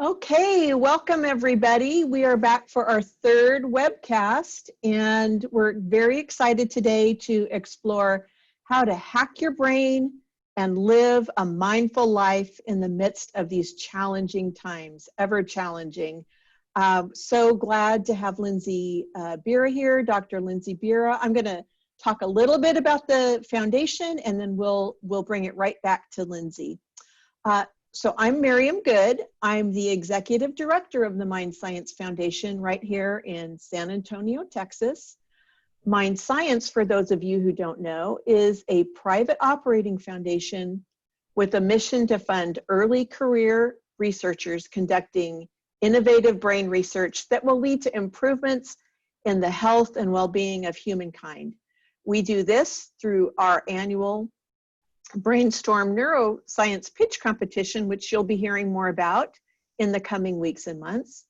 Okay, welcome everybody. We are back for our third webcast, and we're very excited today to explore how to hack your brain and live a mindful life in the midst of these challenging times, ever challenging. So glad to have Lindsay Bira here, Dr. Lindsay Bira. I'm going to talk a little bit about the foundation, and then we'll bring it right back to Lindsay. So I'm Miriam Good. I'm the executive director of the Mind Science Foundation right here in San Antonio, Texas. Mind Science, for those of you who don't know, is a private operating foundation with a mission to fund early career researchers conducting innovative brain research that will lead to improvements in the health and well-being of humankind. We do this through our annual Brainstorm Neuroscience Pitch Competition, which you'll be hearing more about in the coming weeks and months.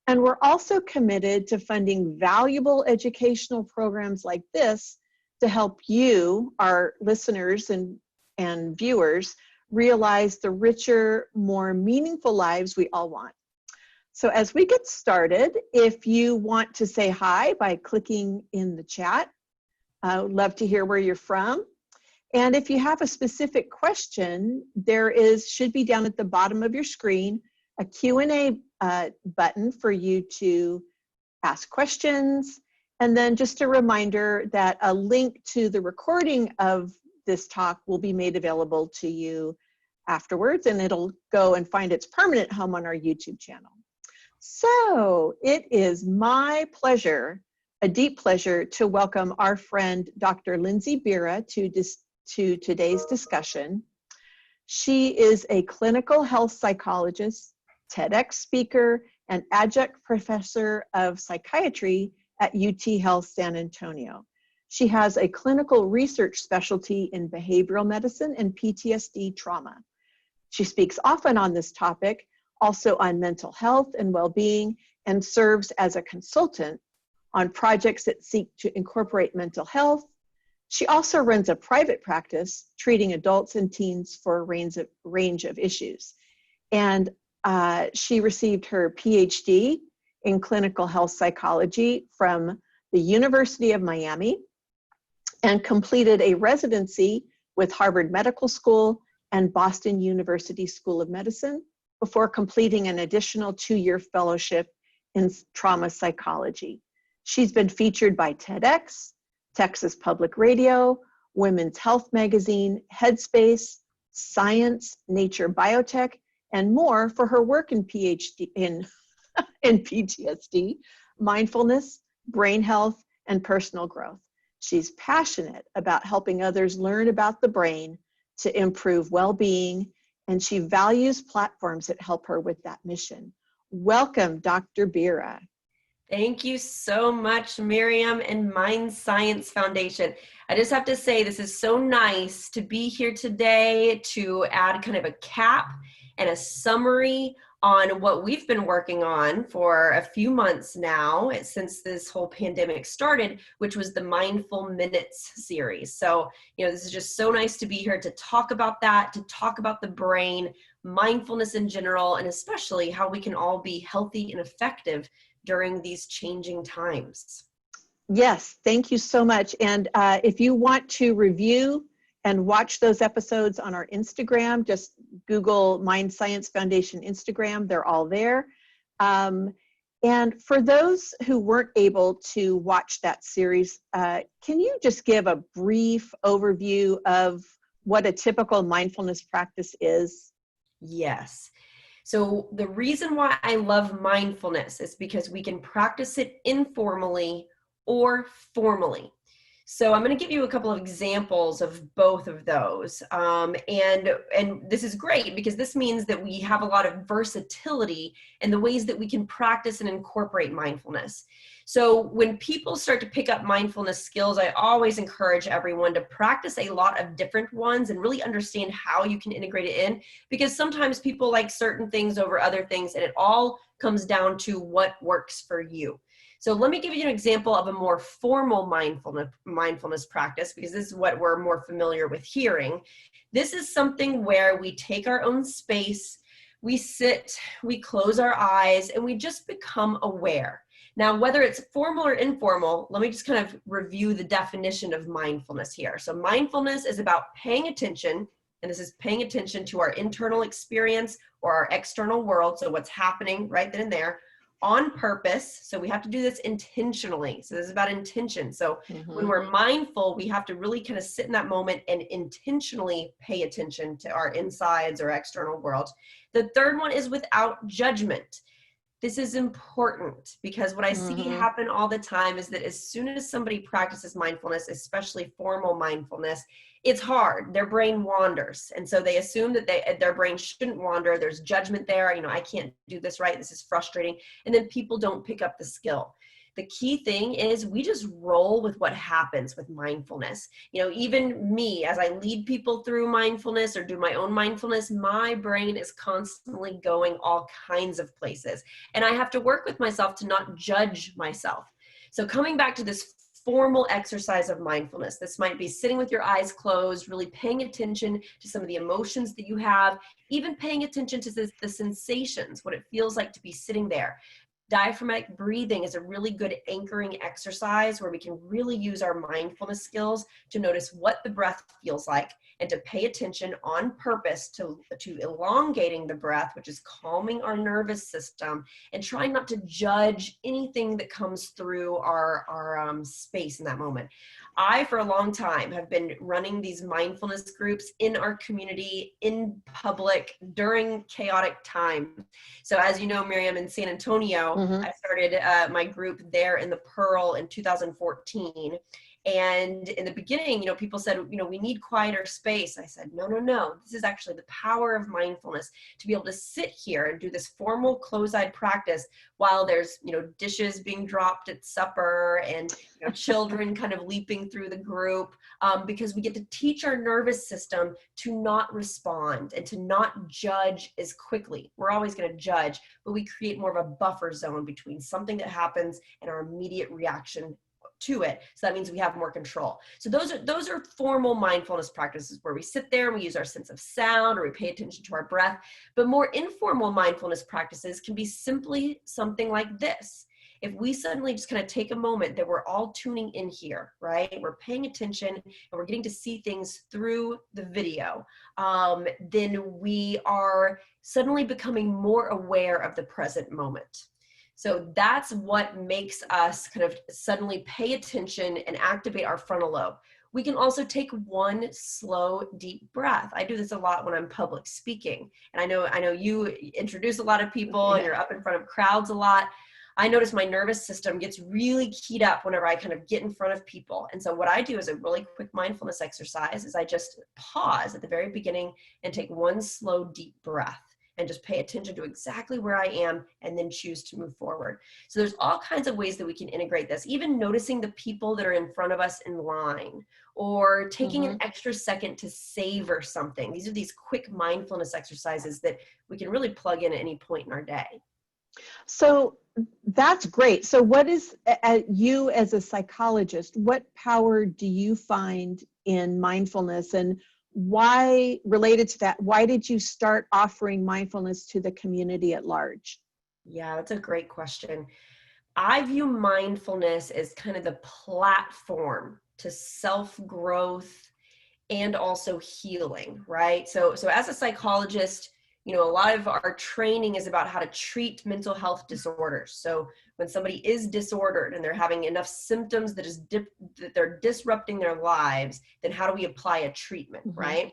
And we're also committed to funding valuable educational programs like this to help you, our listeners and viewers, realize the richer, more meaningful lives we all want. So as we get started, if you want to say hi by clicking in the chat, I would love to hear where you're from. And if you have a specific question, there should be down at the bottom of your screen a Q&A button for you to ask questions. And then just a reminder that a link to the recording of this talk will be made available to you afterwards, and it'll go and find its permanent home on our YouTube channel. So it is my pleasure, a deep pleasure, to welcome our friend Dr. Lindsay Bira to today's discussion. She is a clinical health psychologist, TEDx speaker, and adjunct professor of psychiatry at UT Health San Antonio. She has a clinical research specialty in behavioral medicine and PTSD trauma. She speaks often on this topic, also on mental health and well-being, and serves as a consultant on projects that seek to incorporate mental health. She also runs a private practice treating adults and teens for a range of issues. And she received her Ph.D. in clinical health psychology from the University of Miami and completed a residency with Harvard Medical School and Boston University School of Medicine before completing an additional 2-year fellowship in trauma psychology. She's been featured by TEDx, Texas Public Radio, Women's Health Magazine, Headspace, Science, Nature Biotech, and more for her work in PhD in PTSD, mindfulness, brain health, and personal growth. She's passionate about helping others learn about the brain to improve well-being, and she values platforms that help her with that mission. Welcome, Dr. Bira. Thank you so much, Miriam and Mind Science Foundation. I just have to say, this is so nice to be here today to add kind of a cap and a summary on what we've been working on for a few months now since this whole pandemic started, which was the Mindful Minutes series. So, this is just so nice to be here to talk about that, to talk about the brain, mindfulness in general, and especially how we can all be healthy and effective during these changing times. Yes, thank you so much. And if you want to review and watch those episodes on our Instagram, just Google Mind Science Foundation Instagram, they're all there. And for those who weren't able to watch that series, can you just give a brief overview of what a typical mindfulness practice is? Yes. So the reason why I love mindfulness is because we can practice it informally or formally. So I'm going to give you a couple of examples of both of those. And this is great because this means that we have a lot of versatility in the ways that we can practice and incorporate mindfulness. So when people start to pick up mindfulness skills, I always encourage everyone to practice a lot of different ones and really understand how you can integrate it in, because sometimes people like certain things over other things, and it all comes down to what works for you. So let me give you an example of a more formal mindfulness practice, because this is what we're more familiar with hearing. This is something where we take our own space, We sit, we close our eyes, and we just become aware. Now, whether it's formal or informal, let me just kind of review the definition of mindfulness here. So mindfulness is about paying attention, and this is paying attention to our internal experience or our external world, so what's happening right then and there, on purpose. So we have to do this intentionally. So this is about intention. So when we're mindful, we have to really kind of sit in that moment and intentionally pay attention to our insides or external world. The third one is without judgment. This is important because what I see happen all the time is that as soon as somebody practices mindfulness, especially formal mindfulness, it's hard. Their brain wanders. And so they assume that their brain shouldn't wander. There's judgment there. You know, I can't do this right. This is frustrating. And then people don't pick up the skill. The key thing is we just roll with what happens with mindfulness. You know, even me, as I lead people through mindfulness or do my own mindfulness, my brain is constantly going all kinds of places. And I have to work with myself to not judge myself. So coming back to this formal exercise of mindfulness, this might be sitting with your eyes closed, really paying attention to some of the emotions that you have, even paying attention to the sensations, what it feels like to be sitting there. Diaphragmatic breathing is a really good anchoring exercise where we can really use our mindfulness skills to notice what the breath feels like and to pay attention on purpose to elongating the breath, which is calming our nervous system and trying not to judge anything that comes through our space in that moment. I, for a long time, have been running these mindfulness groups in our community, in public, during chaotic times. So as you know, Miriam, in San Antonio, I started my group there in the Pearl in 2014. And in the beginning, you know, people said, you know, we need quieter space. I said, no. This is actually the power of mindfulness, to be able to sit here and do this formal closed-eyed practice while there's, you know, dishes being dropped at supper and, you know, children kind of leaping through the group, because we get to teach our nervous system to not respond and to not judge as quickly. We're always going to judge, but we create more of a buffer zone between something that happens and our immediate reaction to it. So that means we have more control. So those are formal mindfulness practices where we sit there and we use our sense of sound or we pay attention to our breath. But more informal mindfulness practices can be simply something like this. If we suddenly just kind of take a moment that we're all tuning in here, right? We're paying attention and we're getting to see things through the video, then we are suddenly becoming more aware of the present moment. So that's what makes us kind of suddenly pay attention and activate our frontal lobe. We can also take one slow, deep breath. I do this a lot when I'm public speaking. And I know you introduce a lot of people and you're up in front of crowds a lot. I notice my nervous system gets really keyed up whenever I kind of get in front of people. And so what I do is a really quick mindfulness exercise is I just pause at the very beginning and take one slow, deep breath and just pay attention to exactly where I am and then choose to move forward. So there's all kinds of ways that we can integrate this, even noticing the people that are in front of us in line or taking an extra second to savor something. These are these quick mindfulness exercises that we can really plug in at any point in our day. So that's great. So what is, you as a psychologist, what power do you find in mindfulness, and why, related to that, why did you start offering mindfulness to the community at large? Yeah, that's a great question. I view mindfulness as kind of the platform to self-growth and also healing, right? So as a psychologist, you know, a lot of our training is about how to treat mental health disorders. So when somebody is disordered and they're having enough symptoms that they're disrupting their lives, then how do we apply a treatment, right?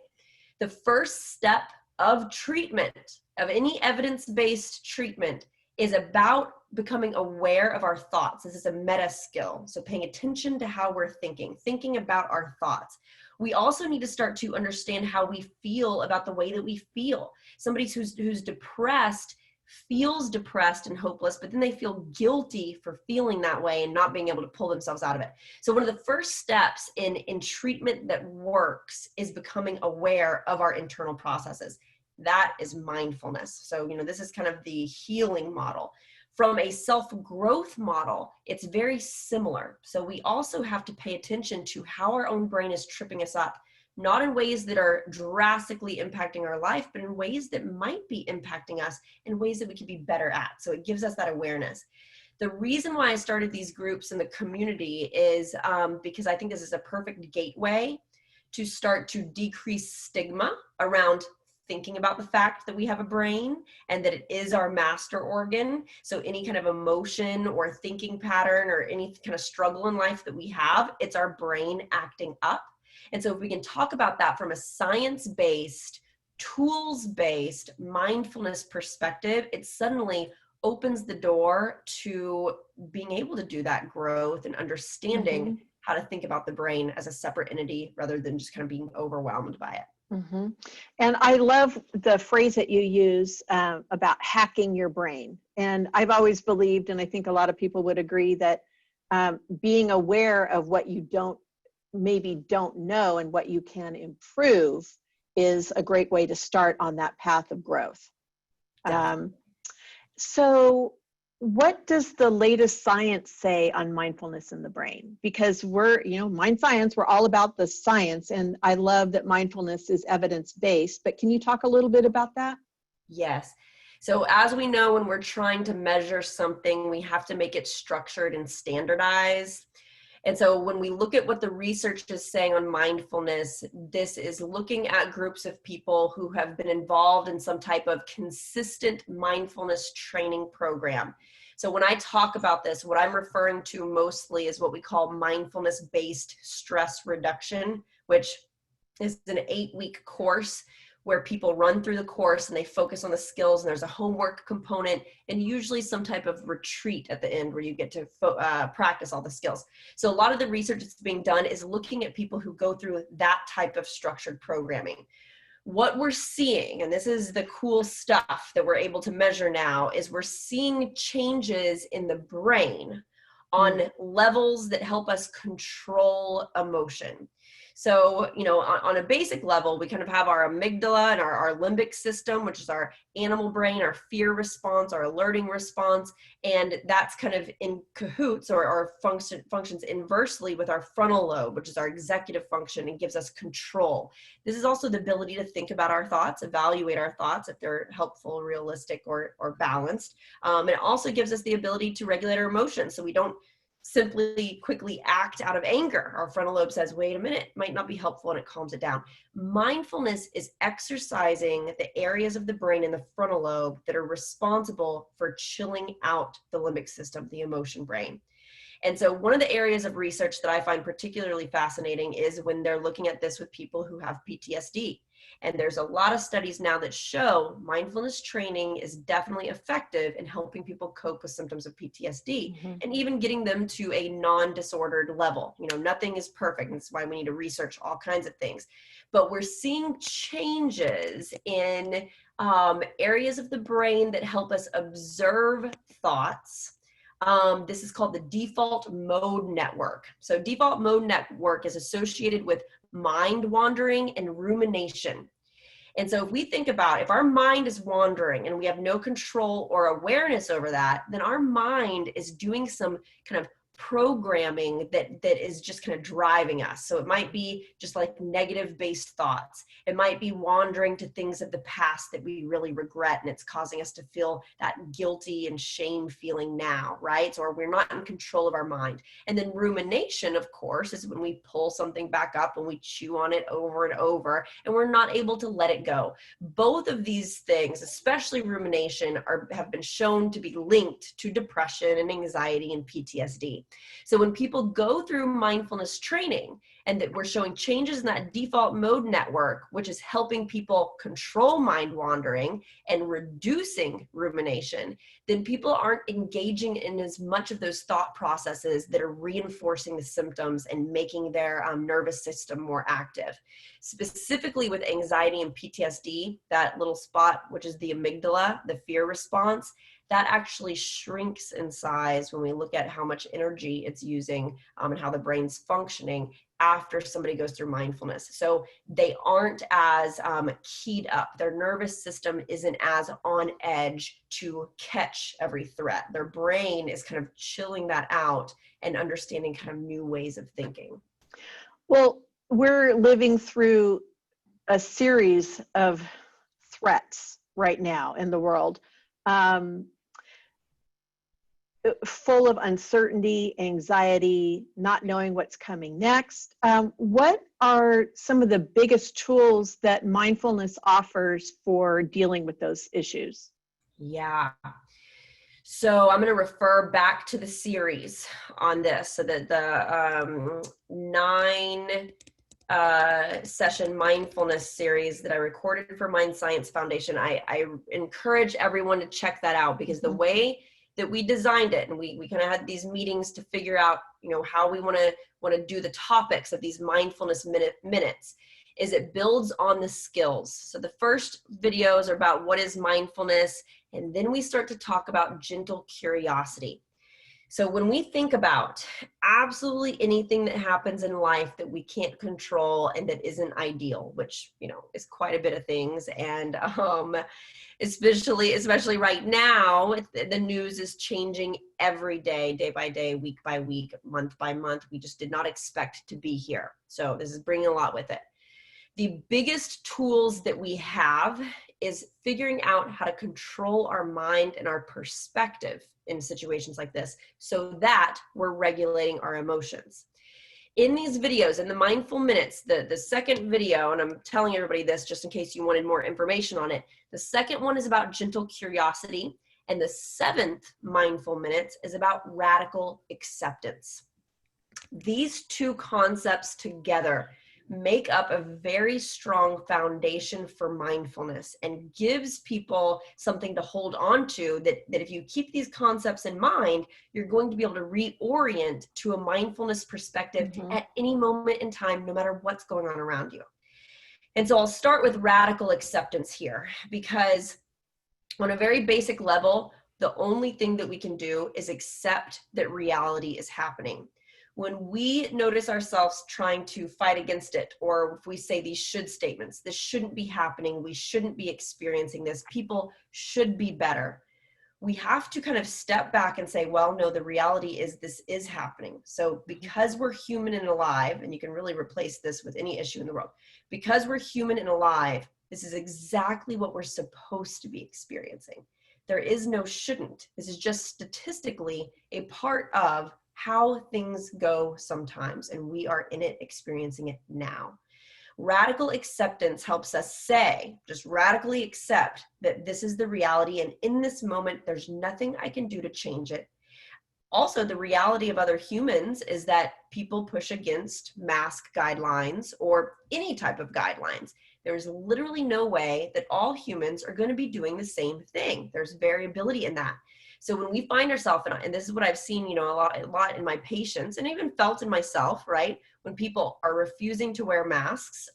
The first step of treatment, of any evidence-based treatment, is about becoming aware of our thoughts. This is a meta skill. So paying attention to how we're thinking about our thoughts. We also need to start to understand how we feel about the way that we feel. Somebody who's depressed feels depressed and hopeless, but then they feel guilty for feeling that way and not being able to pull themselves out of it. So one of the first steps in treatment that works is becoming aware of our internal processes. That is mindfulness. So, you know, this is kind of the healing model. From a self-growth model, it's very similar. So we also have to pay attention to how our own brain is tripping us up. not in ways that are drastically impacting our life, but in ways that might be impacting us in ways that we could be better at. So it gives us that awareness. The reason why I started these groups in the community is because I think this is a perfect gateway to start to decrease stigma around thinking about the fact that we have a brain and that it is our master organ. So any kind of emotion or thinking pattern or any kind of struggle in life that we have, it's our brain acting up. And so if we can talk about that from a science-based, tools-based mindfulness perspective, it suddenly opens the door to being able to do that growth and understanding how to think about the brain as a separate entity rather than just kind of being overwhelmed by it. And I love the phrase that you use about hacking your brain. And I've always believed, and I think a lot of people would agree, that being aware of what you maybe don't know and what you can improve is a great way to start on that path of growth. So what does the latest science say on mindfulness in the brain? Because we're, Mind Science, we're all about the science, and I love that mindfulness is evidence-based, but can you talk a little bit about that? Yes. So as we know, when we're trying to measure something, we have to make it structured and standardized. And so when we look at what the research is saying on mindfulness, this is looking at groups of people who have been involved in some type of consistent mindfulness training program. So when I talk about this, what I'm referring to mostly is what we call mindfulness-based stress reduction, which is an 8-week course where people run through the course and they focus on the skills, and there's a homework component and usually some type of retreat at the end where you get to practice all the skills. So a lot of the research that's being done is looking at people who go through that type of structured programming. What we're seeing, and this is the cool stuff that we're able to measure now, is we're seeing changes in the brain on levels that help us control emotion. So, on a basic level, we kind of have our amygdala and our limbic system, which is our animal brain, our fear response, our alerting response, and that's kind of in cahoots or functions inversely with our frontal lobe, which is our executive function and gives us control. This is also the ability to think about our thoughts, evaluate our thoughts if they're helpful, realistic, or balanced. It also gives us the ability to regulate our emotions so we don't simply quickly act out of anger. Our frontal lobe says, wait a minute, might not be helpful, and it calms it down. Mindfulness is exercising the areas of the brain in the frontal lobe that are responsible for chilling out the limbic system, the emotion brain. And so one of the areas of research that I find particularly fascinating is when they're looking at this with people who have PTSD. And there's a lot of studies now that show mindfulness training is definitely effective in helping people cope with symptoms of PTSD and even getting them to a non-disordered level. Nothing is perfect. That's why we need to research all kinds of things. But we're seeing changes in areas of the brain that help us observe thoughts. This is called the default mode network. So default mode network is associated with mind wandering and rumination. And so if we think about if our mind is wandering and we have no control or awareness over that, then our mind is doing some kind of programming that is just kind of driving us. So it might be just like negative based thoughts. It might be wandering to things of the past that we really regret, and it's causing us to feel that guilty and shame feeling now, right? So, or we're not in control of our mind. And then rumination, of course, is when we pull something back up and we chew on it over and over, and we're not able to let it go. Both of these things, especially rumination, have been shown to be linked to depression and anxiety and PTSD. So when people go through mindfulness training and that we're showing changes in that default mode network, which is helping people control mind wandering and reducing rumination, then people aren't engaging in as much of those thought processes that are reinforcing the symptoms and making their nervous system more active. Specifically with anxiety and PTSD, that little spot, which is the amygdala, the fear response, that actually shrinks in size when we look at how much energy it's using and how the brain's functioning after somebody goes through mindfulness. So they aren't as keyed up. Their nervous system isn't as on edge to catch every threat. Their brain is kind of chilling that out and understanding kind of new ways of thinking. Well, we're living through a series of threats right now in the world, full of uncertainty, anxiety, not knowing what's coming next. What are some of the biggest tools that mindfulness offers for dealing with those issues? Yeah. So I'm going to refer back to the series on this. So that the 9 session mindfulness series that I recorded for Mind Science Foundation, I encourage everyone to check that out, because the way that we designed it, and we kind of had these meetings to figure out, how we want to do the topics of these mindfulness minutes, is it builds on the skills. So the first videos are about what is mindfulness, and then we start to talk about gentle curiosity. So when we think about absolutely anything that happens in life that we can't control and that isn't ideal, which, is quite a bit of things. And especially right now, the news is changing every day, day by day, week by week, month by month. We just did not expect to be here. So this is bringing a lot with it. The biggest tools that we have is figuring out how to control our mind and our perspective in situations like this, so that we're regulating our emotions. In these videos, in the mindful minutes, the second video, and I'm telling everybody this just in case you wanted more information on it, the second one is about gentle curiosity, and the 7th mindful minutes is about radical acceptance. These two concepts together make up a very strong foundation for mindfulness and gives people something to hold on to, that if you keep these concepts in mind, you're going to be able to reorient to a mindfulness perspective at any moment in time, no matter what's going on around you. And so I'll start with radical acceptance here, because on a very basic level, the only thing that we can do is accept that reality is happening. When we notice ourselves trying to fight against it, or if we say these should statements, this shouldn't be happening, we shouldn't be experiencing this, people should be better, we have to kind of step back and say, well, no, the reality is this is happening. So because we're human and alive, and you can really replace this with any issue in the world, because we're human and alive, this is exactly what we're supposed to be experiencing. There is no shouldn't. This is just statistically a part of how things go sometimes, and we are in it, experiencing it now. Radical acceptance helps us say, just radically accept that this is the reality, and in this moment, there's nothing I can do to change it. Also, the reality of other humans is that people push against mask guidelines or any type of guidelines. There's literally no way that all humans are going to be doing the same thing. There's variability in that. So when we find ourselves, and this is what I've seen, a lot in my patients, and even felt in myself, right? When people are refusing to wear masks,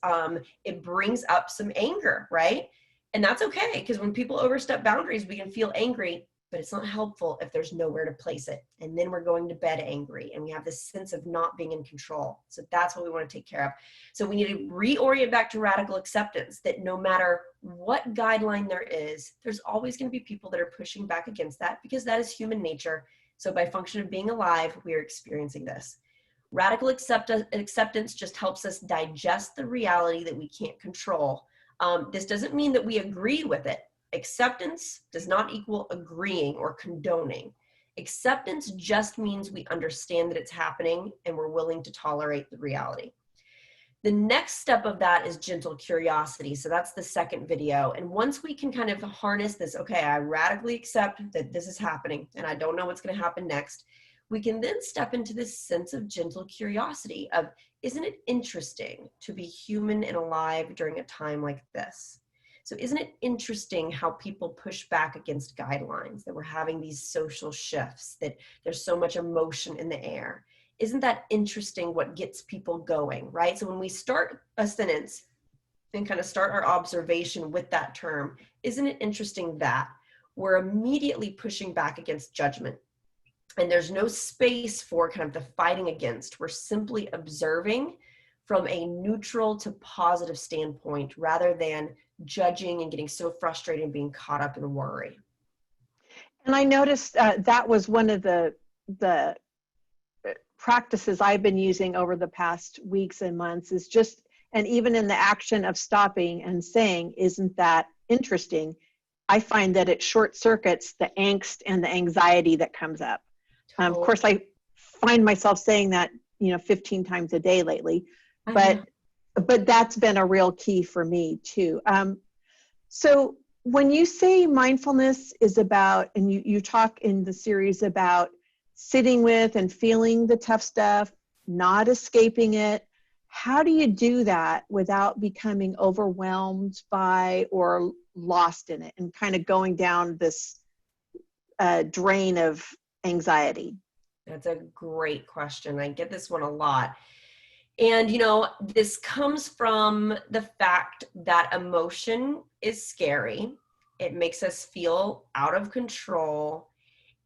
it brings up some anger, right? And that's okay, because when people overstep boundaries, we can feel angry, but it's not helpful if there's nowhere to place it. And then we're going to bed angry, and we have this sense of not being in control. So that's what we want to take care of. So we need to reorient back to radical acceptance, that no matter what guideline there is, there's always going to be people that are pushing back against that, because that is human nature. So by function of being alive, we are experiencing this. Radical acceptance just helps us digest the reality that we can't control. This doesn't mean that we agree with it. Acceptance does not equal agreeing or condoning. Acceptance just means we understand that it's happening and we're willing to tolerate the reality. The next step of that is gentle curiosity. So that's the second video. And once we can kind of harness this, okay, I radically accept that this is happening and I don't know what's going to happen next, we can then step into this sense of gentle curiosity of, isn't it interesting to be human and alive during a time like this? So isn't it interesting how people push back against guidelines, that we're having these social shifts, that there's so much emotion in the air? Isn't that interesting what gets people going, right? So when we start a sentence and kind of start our observation with that term, isn't it interesting that we're immediately pushing back against judgment? And there's no space for kind of the fighting against. We're simply observing from a neutral to positive standpoint, rather than judging and getting so frustrated and being caught up in worry. And I noticed that was one of the practices I've been using over the past weeks and months is just, and even in the action of stopping and saying, isn't that interesting? I find that it short circuits the angst and the anxiety that comes up. Of course, I find myself saying that, 15 times a day lately, but that's been a real key for me too. So when you say mindfulness is about, and you talk in the series about sitting with and feeling the tough stuff, not escaping it, how do you do that without becoming overwhelmed by or lost in it and kind of going down this drain of anxiety? That's a great question. I get this one a lot. And, this comes from the fact that emotion is scary. It makes us feel out of control,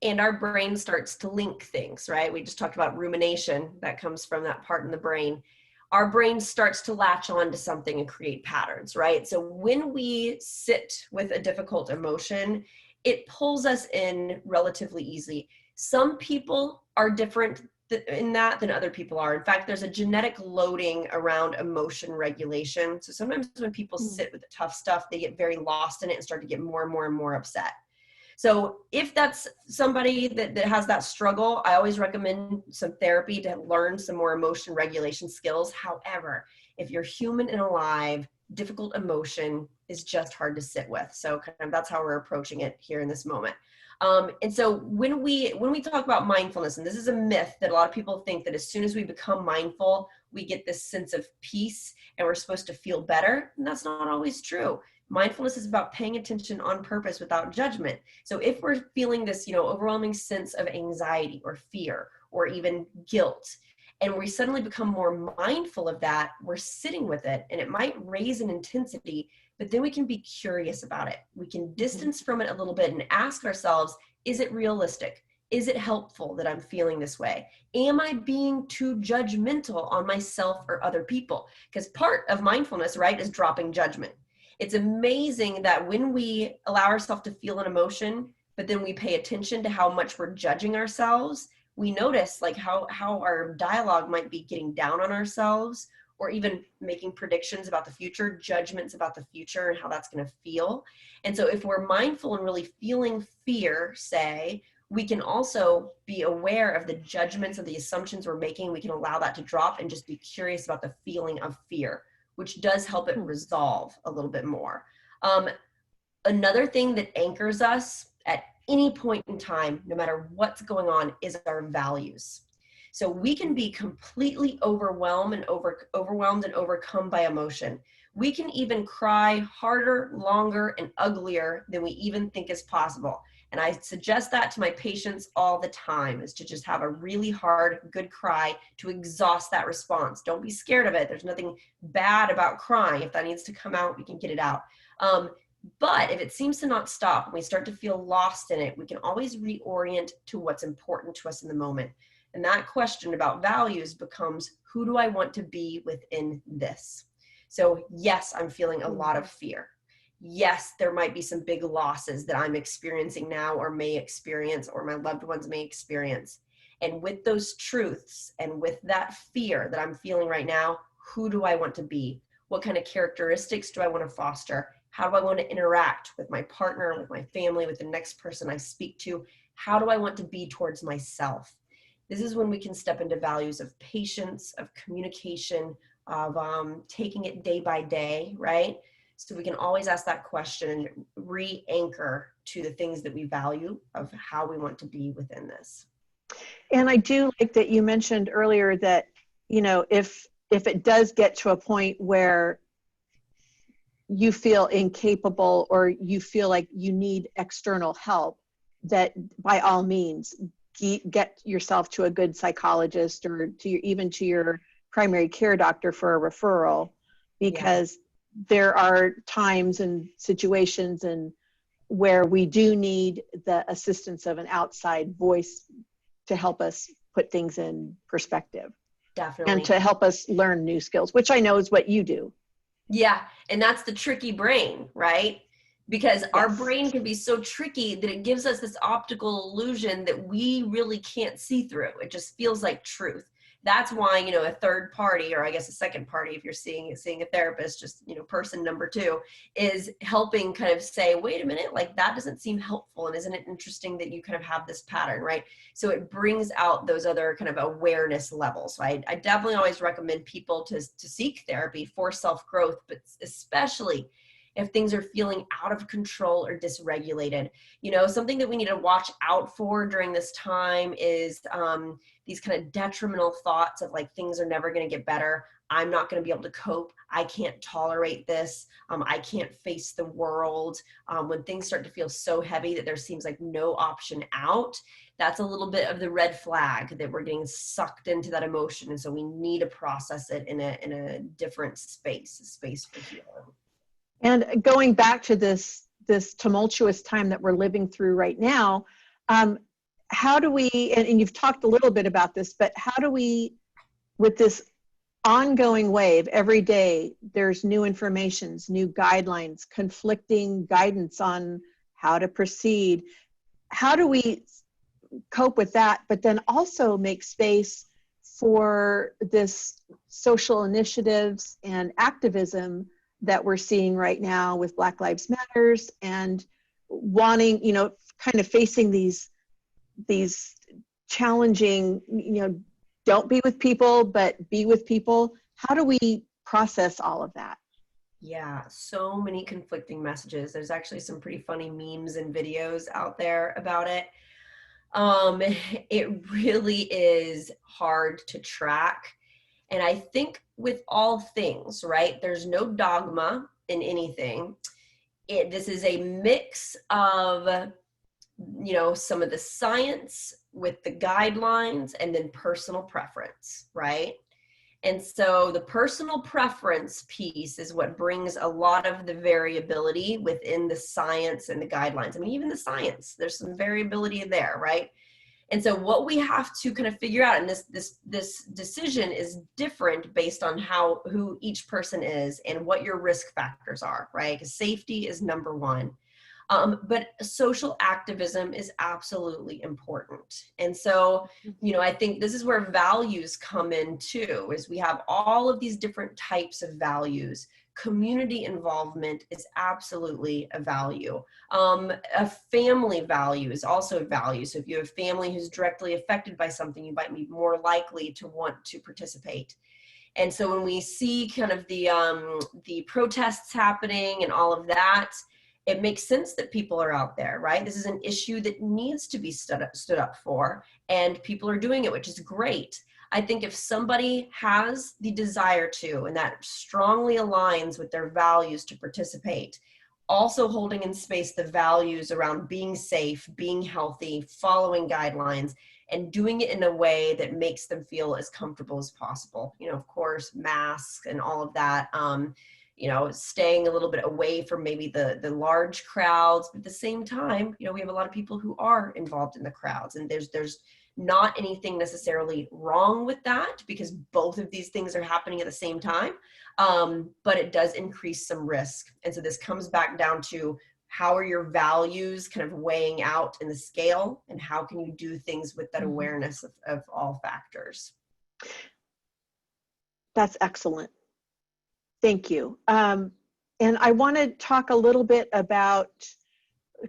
and our brain starts to link things, right? We just talked about rumination. That comes from that part in the brain. Our brain starts to latch on to something and create patterns, right? So when we sit with a difficult emotion, it pulls us in relatively easily. Some people are different in that than other people are. In fact, there's a genetic loading around emotion regulation. So sometimes when people sit with the tough stuff, they get very lost in it and start to get more and more and more upset. So if that's somebody that has that struggle, I always recommend some therapy to learn some more emotion regulation skills. However, if you're human and alive, difficult emotion is just hard to sit with. So kind of that's how we're approaching it here in this moment. And so when we talk about mindfulness, and this is a myth that a lot of people think that as soon as we become mindful, we get this sense of peace and we're supposed to feel better. And that's not always true. Mindfulness is about paying attention on purpose without judgment. So if we're feeling this, overwhelming sense of anxiety or fear or even guilt, and we suddenly become more mindful of that, we're sitting with it, and it might raise in intensity, but then we can be curious about it. We can distance from it a little bit and ask ourselves, is it realistic? Is it helpful that I'm feeling this way? Am I being too judgmental on myself or other people? Because part of mindfulness, right, is dropping judgment. It's amazing that when we allow ourselves to feel an emotion, but then we pay attention to how much we're judging ourselves, we notice like how our dialogue might be getting down on ourselves, or even making predictions about the future, judgments about the future and how that's going to feel. And so if we're mindful and really feeling fear, say, we can also be aware of the judgments of the assumptions we're making. We can allow that to drop and just be curious about the feeling of fear, which does help it resolve a little bit more. Another thing that anchors us at any point in time, no matter what's going on, is our values. So we can be completely overwhelmed and overcome by emotion. We can even cry harder, longer, and uglier than we even think is possible. And I suggest that to my patients all the time, is to just have a really hard, good cry to exhaust that response. Don't be scared of it. There's nothing bad about crying. If that needs to come out, we can get it out. But if it seems to not stop and we start to feel lost in it, we can always reorient to what's important to us in the moment. And that question about values becomes, who do I want to be within this? So yes, I'm feeling a lot of fear. Yes, there might be some big losses that I'm experiencing now or may experience or my loved ones may experience. And with those truths and with that fear that I'm feeling right now, who do I want to be? What kind of characteristics do I want to foster? How do I want to interact with my partner, with my family, with the next person I speak to? How do I want to be towards myself? This is when we can step into values of patience, of communication, of taking it day by day, right? So we can always ask that question and re-anchor to the things that we value of how we want to be within this. And I do like that you mentioned earlier that, if it does get to a point where you feel incapable or you feel like you need external help, that by all means, get yourself to a good psychologist or even to your primary care doctor for a referral, because there are times and situations where we do need the assistance of an outside voice to help us put things in perspective. Definitely. And to help us learn new skills, which I know is what you do. Yeah, and that's the tricky brain, right? because our Yes. brain can be so tricky that it gives us this optical illusion that we really can't see through. It just feels like truth. That's why, you know, a third party, or I guess a second party, if you're seeing a therapist, just, you know, person number two, is helping kind of say, wait a minute, like that doesn't seem helpful. And isn't it interesting that you kind of have this pattern, right? So it brings out those other kind of awareness levels. So I definitely always recommend people to seek therapy for self-growth, but especially if things are feeling out of control or dysregulated. You know, something that we need to watch out for during this time is these kind of detrimental thoughts of like, things are never going to get better. I'm not going to be able to cope. I can't tolerate this. I can't face the world. When things start to feel so heavy that there seems like no option out, that's a little bit of the red flag that we're getting sucked into that emotion. And so we need to process it in a different space, a space for healing. And going back to this tumultuous time that we're living through right now, how do we, and you've talked a little bit about this, but how do we, with this ongoing wave, every day there's new informations, new guidelines, conflicting guidance on how to proceed. How do we cope with that, but then also make space for this social initiatives and activism that we're seeing right now with Black Lives Matters, and wanting, you know, kind of facing these challenging, you know, don't be with people, but be with people. How do we process all of that? Yeah, so many conflicting messages. There's actually some pretty funny memes and videos out there about it. It really is hard to track. And I think with all things, right, there's no dogma in anything. This is a mix of, you know, some of the science with the guidelines and then personal preference, right? And so the personal preference piece is what brings a lot of the variability within the science and the guidelines. I mean, even the science, there's some variability there, right? And so what we have to kind of figure out, and this decision is different based on who each person is and what your risk factors are, right? Because safety is number one. But social activism is absolutely important. And so, you know, I think this is where values come in too, is we have all of these different types of values. Community involvement is absolutely a value. A family value is also a value. So if you have family who's directly affected by something, you might be more likely to want to participate. And so when we see kind of the protests happening and all of that, it makes sense that people are out there, right? This is an issue that needs to be stood up for, and people are doing it, which is great. I think if somebody has the desire to, and that strongly aligns with their values to participate, also holding in space the values around being safe, being healthy, following guidelines, and doing it in a way that makes them feel as comfortable as possible. You know, of course, masks and all of that, you know, staying a little bit away from maybe the large crowds, but at the same time, you know, we have a lot of people who are involved in the crowds, and there's not anything necessarily wrong with that, because both of these things are happening at the same time, but it does increase some risk. And so this comes back down to, how are your values kind of weighing out in the scale, and how can you do things with that awareness of all factors? That's excellent. Thank you. And I want to talk a little bit about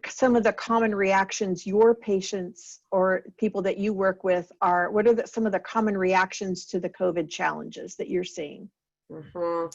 some of the common reactions your patients or people that you work with are. What are some of the common reactions to the COVID challenges that you're seeing? Mm-hmm.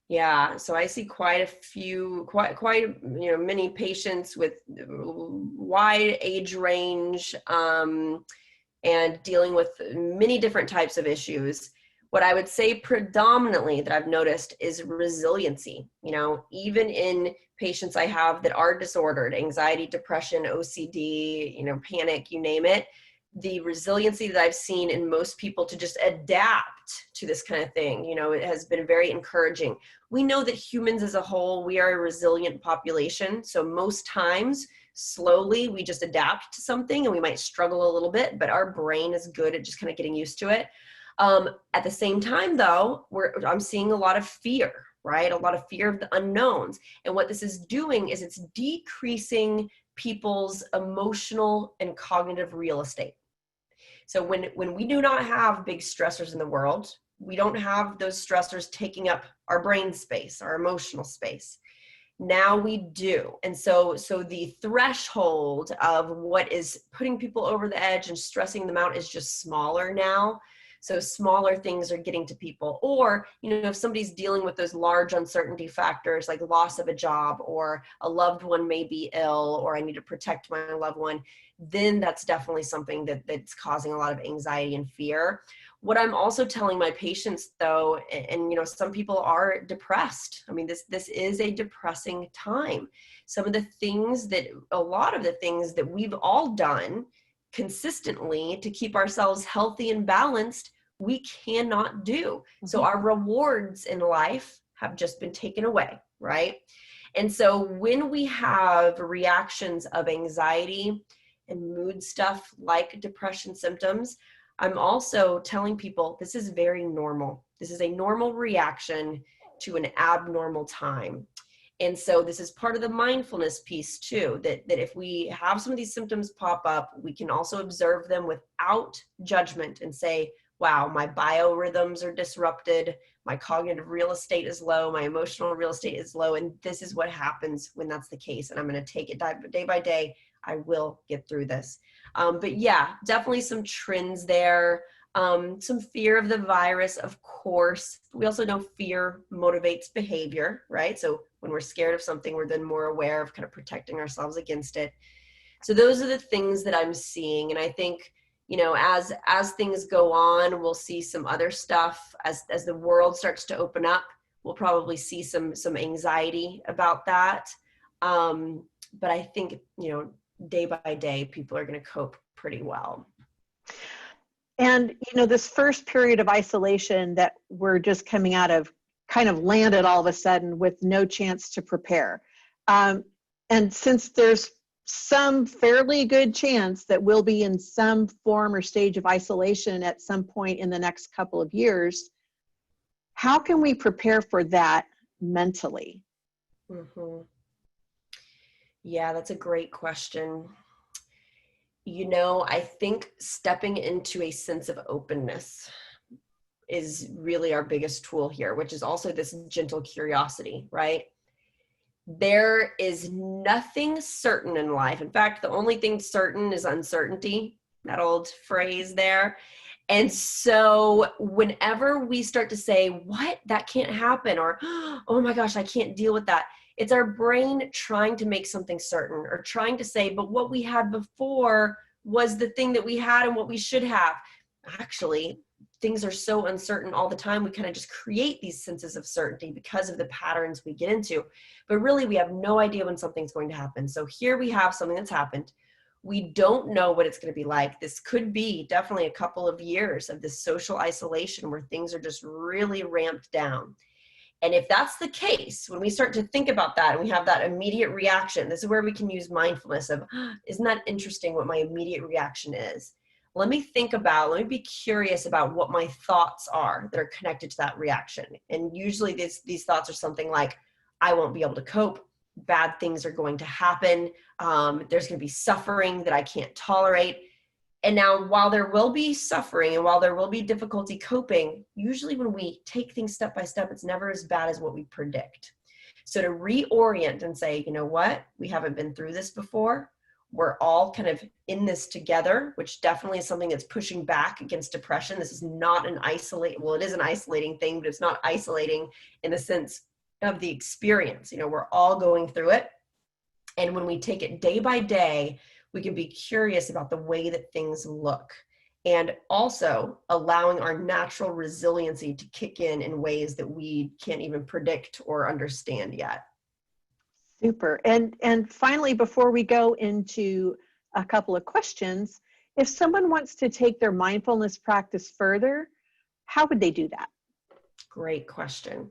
Yeah, so I see quite a few, quite you know, many patients with wide age range, and dealing with many different types of issues. What I would say predominantly that I've noticed is resiliency. You know, even in patients I have that are disordered, anxiety, depression, OCD, you know, panic, you name it, the resiliency that I've seen in most people to just adapt to this kind of thing, you know, it has been very encouraging. We know that humans as a whole, we are a resilient population. So most times, slowly, we just adapt to something and we might struggle a little bit, but our brain is good at just kind of getting used to it. At the same time, though, I'm seeing a lot of fear, right? A lot of fear of the unknowns. And what this is doing is it's decreasing people's emotional and cognitive real estate. So when we do not have big stressors in the world, we don't have those stressors taking up our brain space, our emotional space. Now we do. And so the threshold of what is putting people over the edge and stressing them out is just smaller now. So smaller things are getting to people. Or, if somebody's dealing with those large uncertainty factors like loss of a job, or a loved one may be ill, or I need to protect my loved one, then that's definitely something that's causing a lot of anxiety and fear. What I'm also telling my patients though, and some people are depressed. I mean, this is a depressing time. A lot of the things that we've all done consistently to keep ourselves healthy and balanced, we cannot do. So our rewards in life have just been taken away, right? And so when we have reactions of anxiety and mood stuff like depression symptoms, I'm also telling people this is very normal. This is a normal reaction to an abnormal time. And so this is part of the mindfulness piece too, that if we have some of these symptoms pop up, we can also observe them without judgment and say, wow, my biorhythms are disrupted, my cognitive real estate is low, my emotional real estate is low, and this is what happens when that's the case. And I'm going to take it day by day. I will get through this. But yeah, definitely some trends there. Some fear of the virus, of course. We also know fear motivates behavior, right? So when we're scared of something, we're then more aware of kind of protecting ourselves against it. So those are the things that I'm seeing. And I think, as things go on, we'll see some other stuff as the world starts to open up. We'll probably see some anxiety about that. But I think, day by day, people are going to cope pretty well. And, this first period of isolation that we're just coming out of kind of landed all of a sudden with no chance to prepare. And since there's some fairly good chance that we'll be in some form or stage of isolation at some point in the next couple of years, how can we prepare for that mentally? Mm-hmm. Yeah, that's a great question. I think stepping into a sense of openness is really our biggest tool here, which is also this gentle curiosity, right? There is nothing certain in life. In fact, the only thing certain is uncertainty, that old phrase there. And so whenever we start to say, what, that can't happen, or, oh my gosh, I can't deal with that, it's our brain trying to make something certain, or trying to say, but what we had before was the thing that we had and what we should have. Actually, things are so uncertain all the time. We kind of just create these senses of certainty because of the patterns we get into. But really, we have no idea when something's going to happen. So here we have something that's happened. We don't know what it's going to be like. This could be definitely a couple of years of this social isolation where things are just really ramped down. And if that's the case, when we start to think about that and we have that immediate reaction, this is where we can use mindfulness of, isn't that interesting what my immediate reaction is? Let me be curious about what my thoughts are that are connected to that reaction. And usually these thoughts are something like, I won't be able to cope. Bad things are going to happen. There's going to be suffering that I can't tolerate. And now, while there will be suffering and while there will be difficulty coping, usually when we take things step by step, it's never as bad as what we predict. So to reorient and say, you know what, we haven't been through this before. We're all kind of in this together, which definitely is something that's pushing back against depression. This is not it is an isolating thing, but it's not isolating in the sense of the experience. We're all going through it. And when we take it day by day, we can be curious about the way that things look, and also allowing our natural resiliency to kick in ways that we can't even predict or understand yet. Super. And finally, before we go into a couple of questions, if someone wants to take their mindfulness practice further, how would they do that? Great question.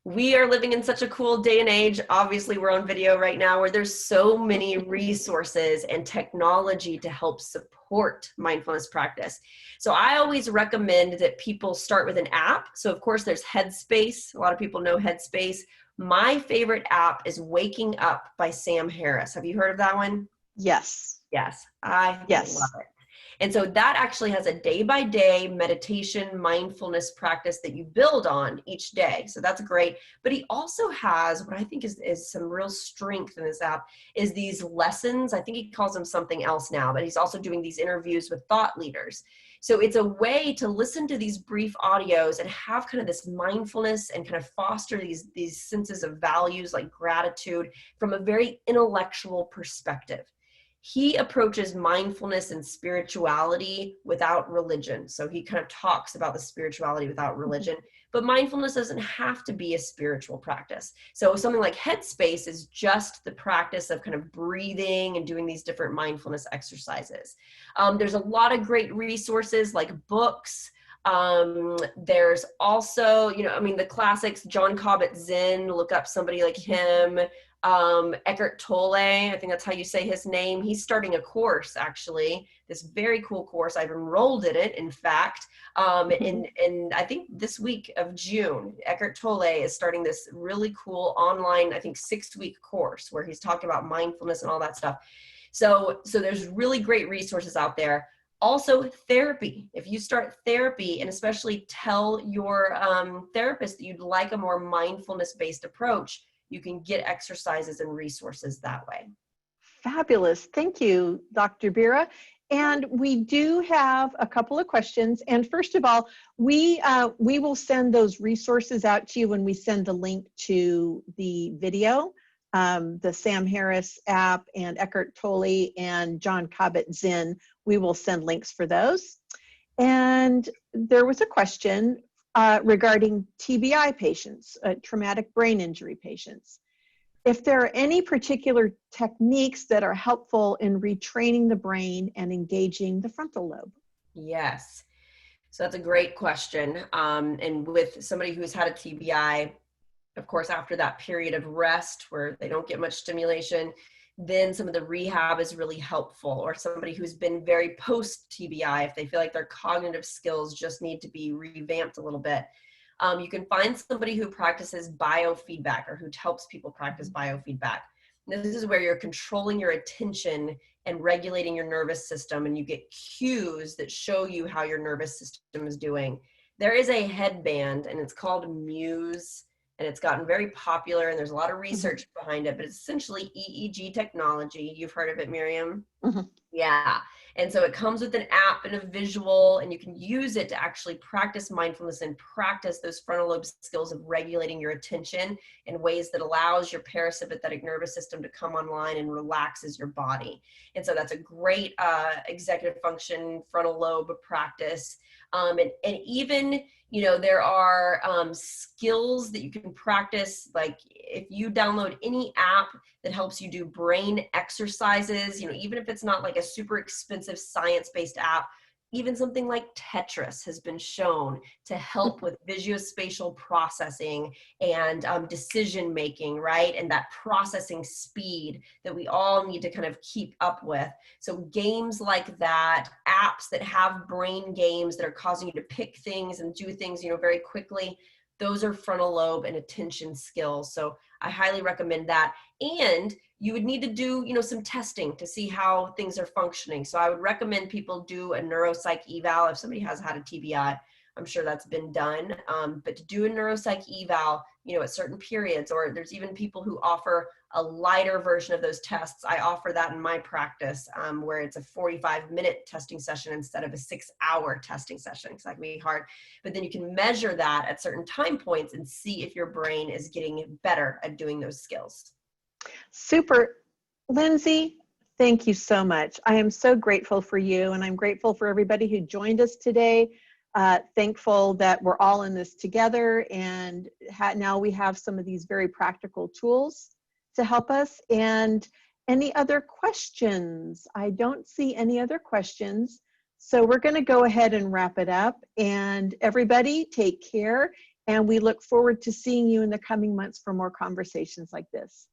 We are living in such a cool day and age. Obviously, we're on video right now where there's so many resources and technology to help support mindfulness practice. So I always recommend that people start with an app. So of course, there's Headspace. A lot of people know Headspace. My favorite app is Waking Up by Sam Harris. Have you heard of that one? Yes. Yes, I love it. And so that actually has a day-by-day meditation, mindfulness practice that you build on each day. So that's great. But he also has what I think is some real strength in this app is these lessons. I think he calls them something else now, but he's also doing these interviews with thought leaders. So it's a way to listen to these brief audios and have kind of this mindfulness and kind of foster these senses of values like gratitude from a very intellectual perspective. He approaches mindfulness and spirituality without religion. So he kind of talks about the spirituality without religion, but mindfulness doesn't have to be a spiritual practice. So something like Headspace is just the practice of kind of breathing and doing these different mindfulness exercises. There's a lot of great resources like books. There's also, the classics, John Kabat-Zinn, look up somebody like him. Eckhart Tolle, I think that's how you say his name. He's starting a course, actually, this very cool course. I've enrolled in it, in fact. In I think this week of June, Eckhart Tolle is starting this really cool online, I think 6-week course where he's talking about mindfulness and all that stuff. So there's really great resources out there. Also, therapy. If you start therapy and especially tell your therapist that you'd like a more mindfulness-based approach, you can get exercises and resources that way. Fabulous. Thank you, Dr. Bira. And we do have a couple of questions. And first of all, we will send those resources out to you when we send the link to the video, the Sam Harris app and Eckhart Tolle and John Kabat-Zinn. We will send links for those. And there was a question regarding TBI patients, traumatic brain injury patients. If there are any particular techniques that are helpful in retraining the brain and engaging the frontal lobe? Yes. So that's a great question. And with somebody who's had a TBI, of course, after that period of rest where they don't get much stimulation, then some of the rehab is really helpful. Or somebody who's been very post-TBI, if they feel like their cognitive skills just need to be revamped a little bit. You can find somebody who practices biofeedback or who helps people practice biofeedback. This is where you're controlling your attention and regulating your nervous system, and you get cues that show you how your nervous system is doing. There is a headband, and it's called Muse, and it's gotten very popular, and there's a lot of research behind it, but it's essentially EEG technology. You've heard of it, Miriam? Yeah. And so it comes with an app and a visual, and you can use it to actually practice mindfulness and practice those frontal lobe skills of regulating your attention in ways that allows your parasympathetic nervous system to come online and relaxes your body. And so that's a great executive function frontal lobe practice. And even, there are skills that you can practice. Like if you download any app that helps you do brain exercises, even if it's not like a super expensive science-based app, even something like Tetris has been shown to help with visuospatial processing and decision-making, right? And that processing speed that we all need to kind of keep up with. So games like that, apps that have brain games that are causing you to pick things and do things, very quickly, those are frontal lobe and attention skills. So I highly recommend that. And you would need to do, some testing to see how things are functioning. So I would recommend people do a neuropsych eval. If somebody has had a TBI, I'm sure that's been done. But to do a neuropsych eval, at certain periods, or there's even people who offer a lighter version of those tests. I offer that in my practice, where it's a 45-minute testing session instead of a 6-hour testing session, because that can be hard. But then you can measure that at certain time points and see if your brain is getting better at doing those skills. Super. Lindsay, thank you so much. I am so grateful for you, and I'm grateful for everybody who joined us today. Thankful that we're all in this together, and now we have some of these very practical tools to help us. And any other questions? I don't see any other questions. So we're going to go ahead and wrap it up. And everybody, take care. And we look forward to seeing you in the coming months for more conversations like this.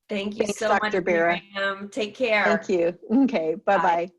Thank you Thanks, so Dr. much, Bira. Miriam. Take care. Thank you. Okay, bye-bye.